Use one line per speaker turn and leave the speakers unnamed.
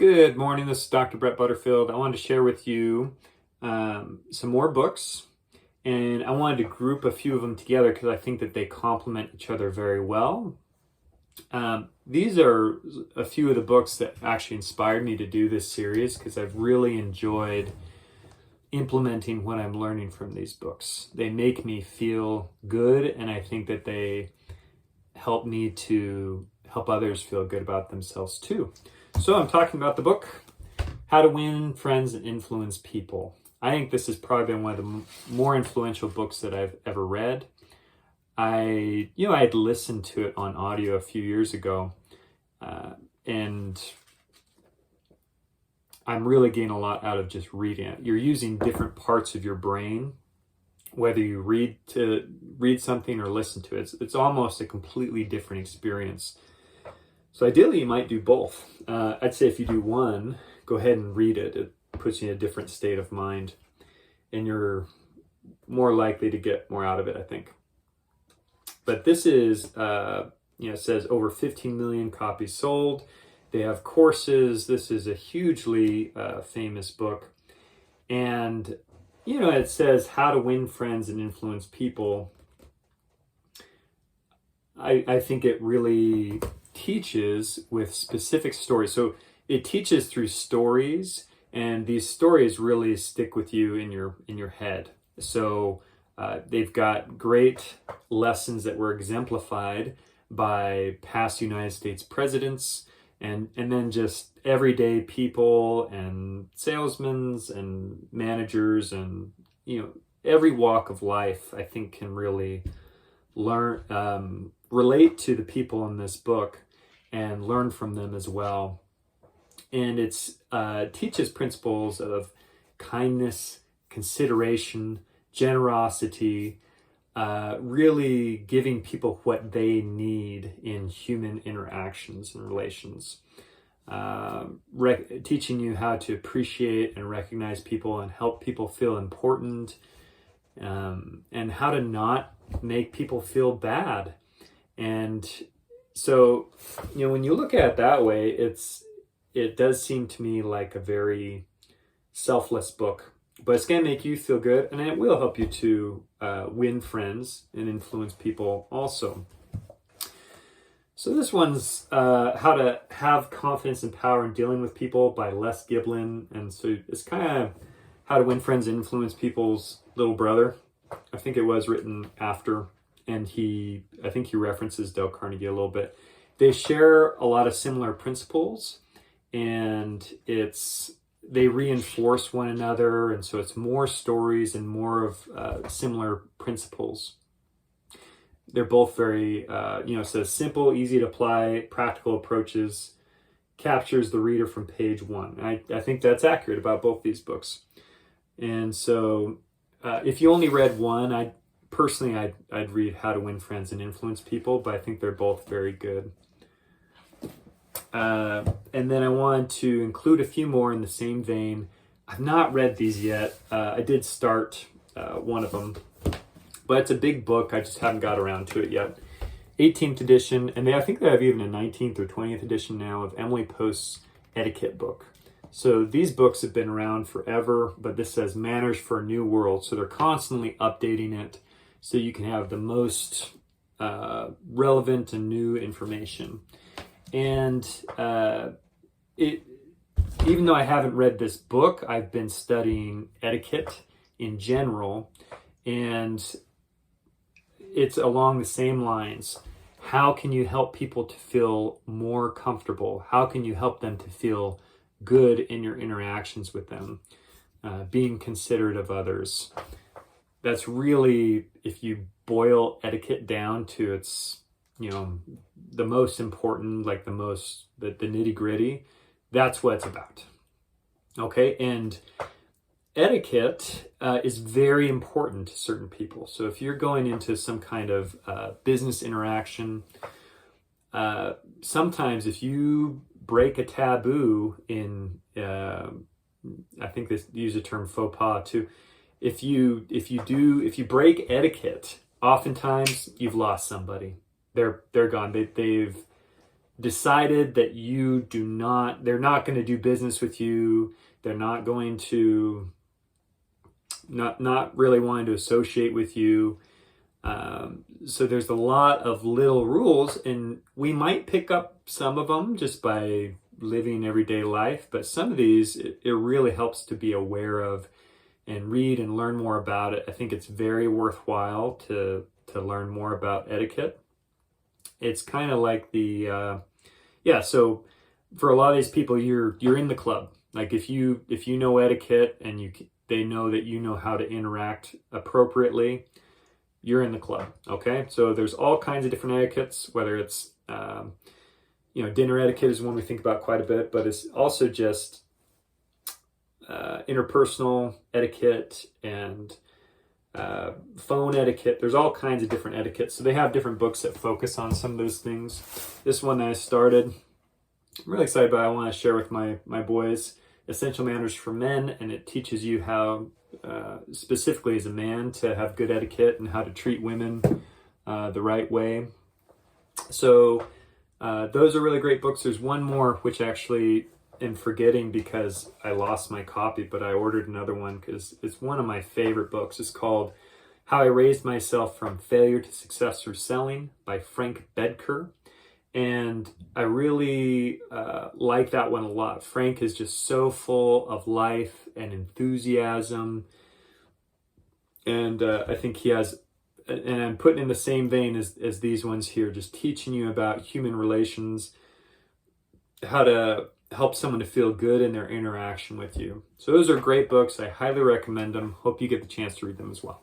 Good morning, this is Dr. Brett Butterfield. I wanted to share with you some more books, and I wanted to group a few of them together because I think that they complement each other very well. These are a few of the books that actually inspired me to do this series because I've really enjoyed implementing what I'm learning from these books. They make me feel good, and I think that they help me to help others feel good about themselves too. So I'm talking about the book, How to Win Friends and Influence People. I think this has probably been one of the more influential books that I've ever read. I had listened to it on audio a few years ago, and I'm really getting a lot out of just reading it. You're using different parts of your brain, whether you read something or listen to it. It's almost a completely different experience. So ideally, you might do both. I'd say if you do one, go ahead and read it. It puts you in a different state of mind, and you're more likely to get more out of it, I think. But this is, it says over 15 million copies sold. They have courses. This is a hugely famous book. And, it says how to win friends and influence people. I think it really teaches with specific stories. So it teaches through stories, and these stories really stick with you in your head. So they've got great lessons that were exemplified by past United States presidents, and then just everyday people and salesmen and managers and every walk of life. I think can really relate to the people in this book and learn from them as well. And it's teaches principles of kindness, consideration, generosity, really giving people what they need in human interactions and relations. Teaching you how to appreciate and recognize people and help people feel important, and how to not make people feel bad. And so, when you look at it that way, it does seem to me like a very selfless book, but it's going to make you feel good, and it will help you to win friends and influence people also. So this one's How to Have Confidence and Power in Dealing with People by Les Giblin. And so it's kind of How to Win Friends and Influence People's little brother. I think it was written after, and I think he references Dale Carnegie a little bit. They share a lot of similar principles, and they reinforce one another, and so it's more stories and more of similar principles. They're both very, so simple, easy to apply, practical approaches, captures the reader from page one. I think that's accurate about both these books. And so if you only read one, I'd read How to Win Friends and Influence People, but I think they're both very good. And then I wanted to include a few more in the same vein. I've not read these yet. I did start one of them, but it's a big book. I just haven't got around to it yet. 18th edition, and I think they have even a 19th or 20th edition now of Emily Post's etiquette book. So these books have been around forever, but this says Manners for a New World. So they're constantly updating it so you can have the most relevant and new information. And even though I haven't read this book, I've been studying etiquette in general, and it's along the same lines. How can you help people to feel more comfortable? How can you help them to feel good in your interactions with them? Being considerate of others. That's really, if you boil etiquette down to its, the most important, like the nitty gritty, that's what it's about. Okay. And etiquette is very important to certain people. So if you're going into some kind of business interaction, sometimes if you break a taboo I think they use the term faux pas too. If you break etiquette, oftentimes you've lost somebody. They're gone. decided that they're not going to do business with you, they're not going to, not really wanting to associate with you. So there's a lot of little rules, and we might pick up some of them just by living everyday life, but some of these, it really helps to be aware of and read and learn more about it. I think it's very worthwhile to learn more about etiquette. It's kind of like so for a lot of these people, you're in the club. Like if you know etiquette and they know that you know how to interact appropriately, you're in the club. Okay, so there's all kinds of different etiquettes, whether it's dinner etiquette is one we think about quite a bit, but it's also just interpersonal etiquette and phone etiquette. There's all kinds of different etiquettes. So they have different books that focus on some of those things. This one that I started, I'm really excited about. I want to share with my boys, Essential Manners for Men, and it teaches you how, specifically as a man, to have good etiquette and how to treat women the right way. So those are really great books. There's one more which actually am forgetting because I lost my copy, but I ordered another one because it's one of my favorite books. It's called How I Raised Myself from Failure to Success Through Selling by Frank Bedker. And I really like that one a lot. Frank is just so full of life and enthusiasm. And I think he has, and I'm putting in the same vein as these ones here, just teaching you about human relations, how to help someone to feel good in their interaction with you. So those are great books. I highly recommend them. Hope you get the chance to read them as well.